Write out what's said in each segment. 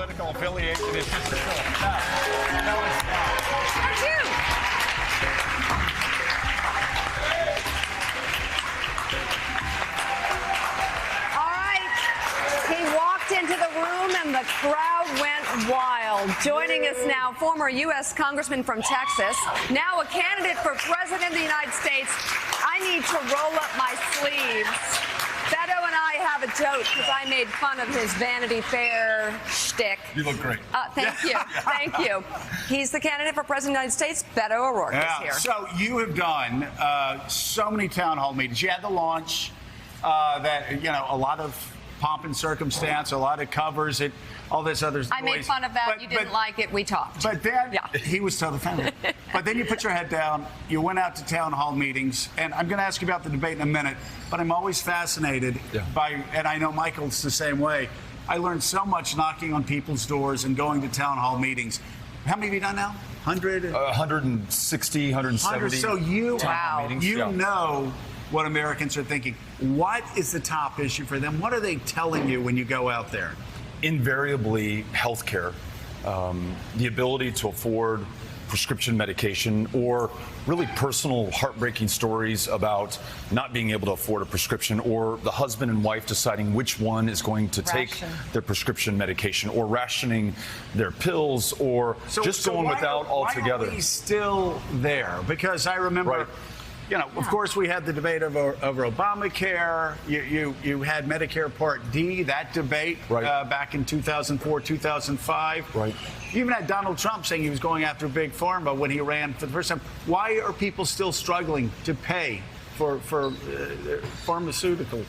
political affiliation is just a tool. No, it's not. Thank you. All right. He walked into the room and the crowd went wild. Joining us now, former U.S. Congressman from Texas, now a candidate for President of the United States. I need to roll up my sleeves. Beto and I have a joke because I made fun of his Vanity Fair shtick. You look great. Thank you. Thank you. He's the candidate for President of the United States. Beto O'Rourke is here. So you have done so many town hall meetings. You had the launch that, a lot of pomp and circumstance, a lot of covers, all this other I made fun of that. You didn't like it. We talked. But then he was so offended. But then you put your head down. You went out to town hall meetings. And I'm going to ask you about the debate in a minute. But I'm always fascinated by, and I know Michael's the same way. I learned so much knocking on people's doors and going to town hall meetings. How many have you done now? 100? 160, 170. So you meetings. Know what Americans are thinking. What is the top issue for them? What are they telling you when you go out there? Invariably, healthcare, the ability to afford prescription medication, or really personal, heartbreaking stories about not being able to afford a prescription, or the husband and wife deciding which one is going to take their prescription medication, or rationing their pills, or just going without altogether. Why are we still there? Because I remember. Of course, we had the debate over Obamacare. You had Medicare Part D, that debate back in 2004, 2005. Right. You even had Donald Trump saying he was going after Big Pharma when he ran for the first time. Why are people still struggling to pay for pharmaceutical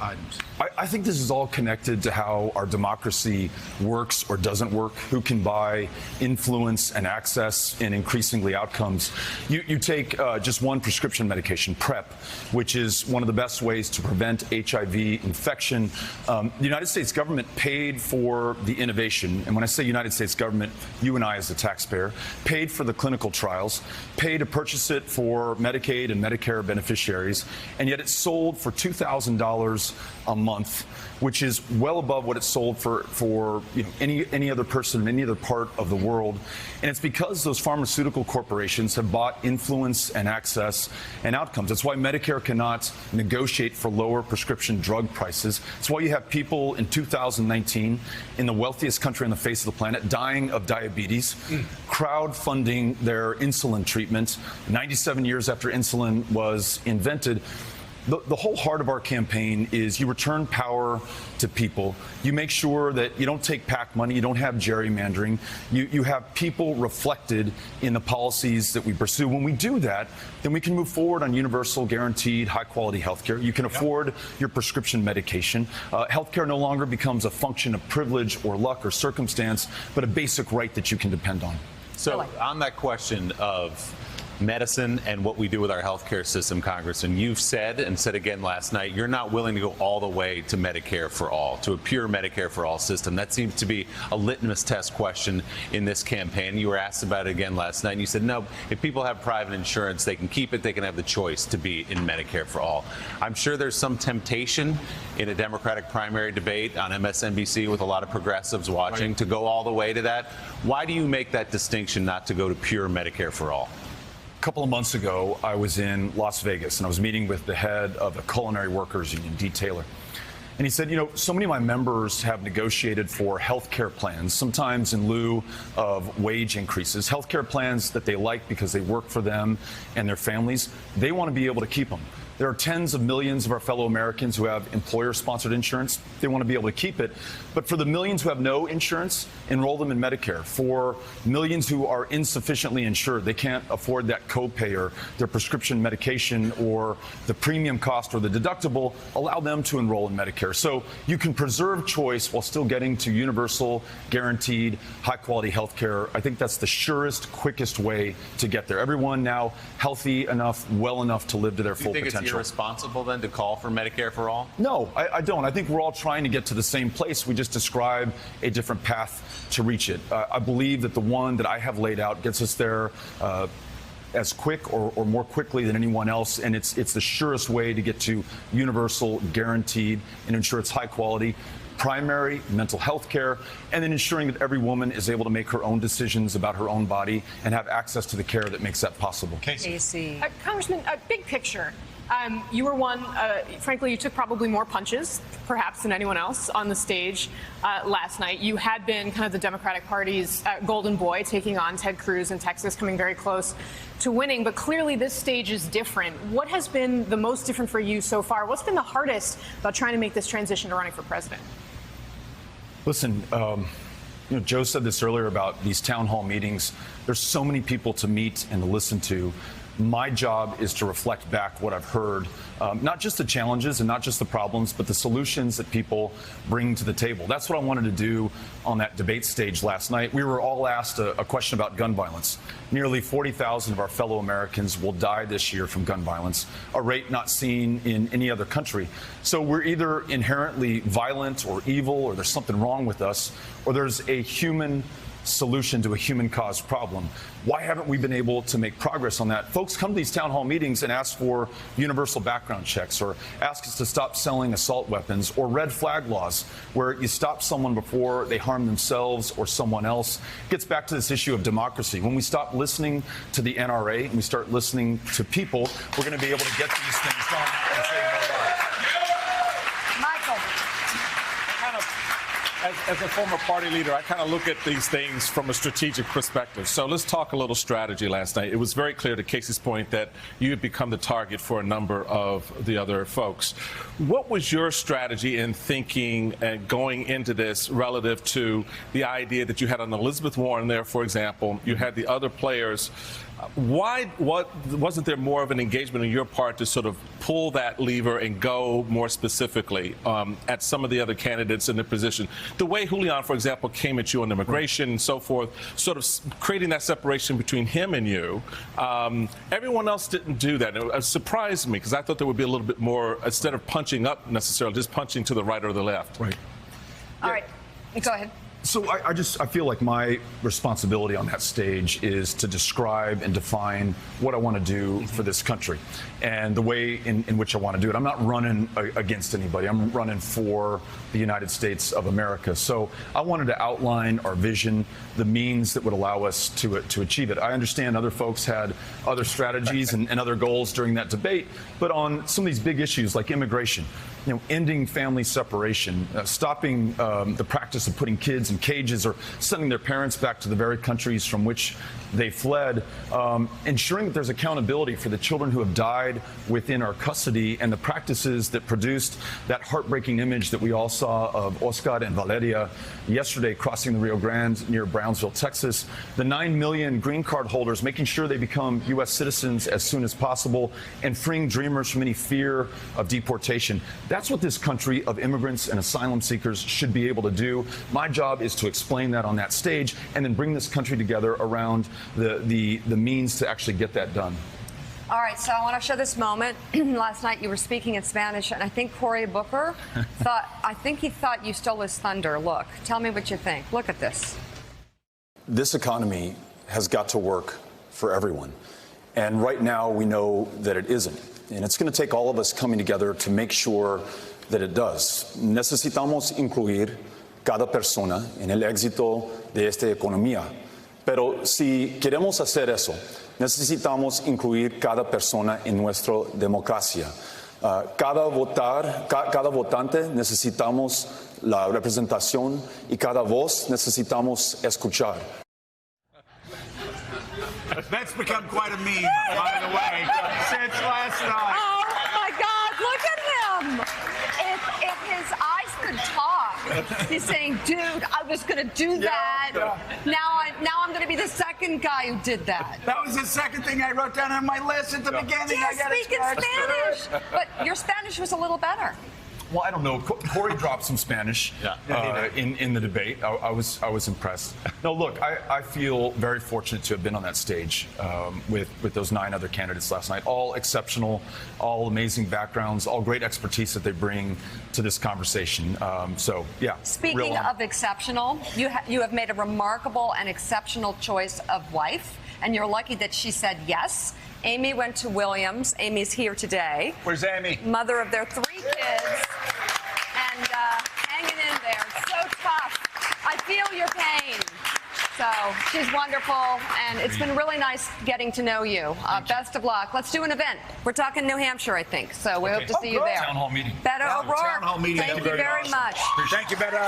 items? I think this is all connected to how our democracy works or doesn't work, who can buy influence and access and increasingly outcomes. You take just one prescription medication, PrEP, which is one of the best ways to prevent HIV infection. The United States government paid for the innovation. And when I say United States government, you and I as the taxpayer, paid for the clinical trials, paid to purchase it for Medicaid and Medicare beneficiaries, and yet it's sold for $2,000 a month, which is well above what it's sold for any other person in any other part of the world. And it's because those pharmaceutical corporations have bought influence and access and outcomes. That's why Medicare cannot negotiate for lower prescription drug prices. It's why you have people in 2019 in the wealthiest country on the face of the planet dying of diabetes, crowdfunding their insulin treatment 97 years after insulin was invented. The whole heart of our campaign is you return power to people. You make sure that you don't take PAC money, you don't have gerrymandering. You have people reflected in the policies that we pursue. When we do that, then we can move forward on universal, guaranteed, high-quality health care. You can afford your prescription medication. Health care no longer becomes a function of privilege or luck or circumstance, but a basic right that you can depend on. So on that question of medicine and what we do with our healthcare system, Congressman, you've said and said again last night, you're not willing to go all the way to Medicare for all, to a pure Medicare for all system. That seems to be a litmus test question in this campaign. You were asked about it again last night, and you said, no, if people have private insurance, they can keep it, they can have the choice to be in Medicare for all. I'm sure there's some temptation in a Democratic primary debate on MSNBC with a lot of progressives watching to go all the way to that. Why do you make that distinction not to go to pure Medicare for all? A couple of months ago, I was in Las Vegas, and I was meeting with the head of the Culinary Workers Union, Dee Taylor. And he said, so many of my members have negotiated for health care plans, sometimes in lieu of wage increases, health care plans that they like because they work for them and their families. They want to be able to keep them. There are tens of millions of our fellow Americans who have employer-sponsored insurance. They want to be able to keep it. But for the millions who have no insurance, enroll them in Medicare. For millions who are insufficiently insured, they can't afford that copay or their prescription medication or the premium cost or the deductible, allow them to enroll in Medicare. So you can preserve choice while still getting to universal, guaranteed, high-quality health care. I think that's the surest, quickest way to get there. Everyone now healthy enough, well enough to live to their full potential. Irresponsible then to call for Medicare for all? No, I don't. I think we're all trying to get to the same place. We just describe a different path to reach it. I believe that the one that I have laid out gets us there as quick or more quickly than anyone else, and it's the surest way to get to universal, guaranteed, and ensure it's high quality. primary, mental health care, and then ensuring that every woman is able to make her own decisions about her own body and have access to the care that makes that possible. Casey. Congressman, big picture. You were one, frankly, you took probably more punches, perhaps, than anyone else on the stage last night. You had been kind of the Democratic Party's golden boy, taking on Ted Cruz in Texas, coming very close to winning. But clearly this stage is different. What has been the most different for you so far? What's been the hardest about trying to make this transition to running for president? Listen, Joe said this earlier about these town hall meetings. There's so many people to meet and to listen to. My job is to reflect back what I've heard, not just the challenges and not just the problems, but the solutions that people bring to the table. That's what I wanted to do on that debate stage last night. We were all asked a question about gun violence. Nearly 40,000 of our fellow Americans will die this year from gun violence, a rate not seen in any other country. So we're either inherently violent or evil, or there's something wrong with us, or there's a human solution to a human-caused problem. Why haven't we been able to make progress on that? Folks come to these town hall meetings and ask for universal background checks, or ask us to stop selling assault weapons, or red flag laws, where you stop someone before they harm themselves or someone else. It gets back to this issue of democracy. When we stop listening to the NRA and we start listening to people, we're going to be able to get these things done and save more lives. Michael. As a former party leader, I kind of look at these things from a strategic perspective. So let's talk a little strategy last night. It was very clear, to Casey's point, that you had become the target for a number of the other folks. What was your strategy in thinking and going into this relative to the idea that you had an Elizabeth Warren there, for example, you had the other players? Wasn't there more of an engagement on your part to sort of pull that lever and go more specifically at some of the other candidates in the position? The way Julian, for example, came at you on immigration and so forth, sort of creating that separation between him and you. Everyone else didn't do that. It surprised me, because I thought there would be a little bit more, instead of punching up necessarily, just punching to the right or the left. Right. All right. Go ahead. So I feel like my responsibility on that stage is to describe and define what I want to do for this country and the way in which I want to do it. I'm not running against anybody. I'm running for the United States of America. So I wanted to outline our vision, the means that would allow us to achieve it. I understand other folks had other strategies and other goals during that debate, but on some of these big issues like immigration, ending family separation, stopping the practice of putting kids in cages or sending their parents back to the very countries from which they fled, ensuring that there's accountability for the children who have died within our custody, and the practices that produced that heartbreaking image that we all saw of Oscar and Valeria yesterday crossing the Rio Grande near Brownsville, Texas. The 9 million green card holders, making sure they become U.S. citizens as soon as possible, and freeing dreamers from any fear of deportation. That's what this country of immigrants and asylum seekers should be able to do. My job is to explain that on that stage and then bring this country together around the means to actually get that done. All right, so I want to show this moment. Last night you were speaking in Spanish, and I think Cory Booker he thought you stole his thunder. Look, tell me what you think. Look at this. This economy has got to work for everyone. And right now we know that it isn't. And it's going to take all of us coming together to make sure that it does. Necesitamos incluir cada persona en el éxito de esta economía. Pero si queremos hacer eso, necesitamos incluir cada persona en nuestra democracia. Cada votante necesitamos la representación y cada voz necesitamos escuchar. That's become quite a meme, by the way, since last night. Oh my God! Look at him. If his eyes could talk, he's saying, "Dude, I was going to do that. Now I'm going to be the second guy who did that." That was the second thing I wrote down on my list at the beginning. Yeah, speak in Spanish. But your Spanish was a little better. Well, I don't know. Cory dropped some Spanish in the debate. I was impressed. No, look, I feel very fortunate to have been on that stage with those 9 other candidates last night. All exceptional, all amazing backgrounds, all great expertise that they bring to this conversation. So, yeah. Speaking of exceptional, you have made a remarkable and exceptional choice of wife, and you're lucky that she said yes. Amy went to Williams. Amy's here today. Where's Amy? Mother of their 3 kids. And hanging in there. I feel your pain. So she's wonderful, and it's been really nice getting to know you. Best of luck. Let's do an event. We're talking New Hampshire, I think, so we hope to see you there. Town hall meeting. Beto O'Rourke, Town hall meeting. thank you very much. Thank you, Beto.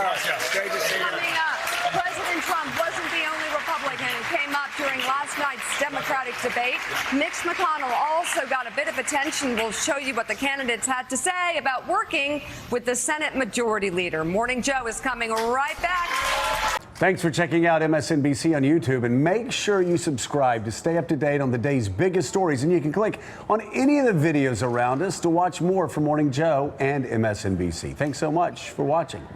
Great to see you. Coming up, President Trump wasn't the only Republican who came up during last night's Democratic debate. Mitch McConnell also got a bit of attention. We'll show you what the candidates had to say about working with the Senate Majority Leader. Morning Joe is coming right back. Thanks for checking out MSNBC on YouTube, and make sure you subscribe to stay up to date on the day's biggest stories. And you can click on any of the videos around us to watch more from Morning Joe and MSNBC. Thanks so much for watching.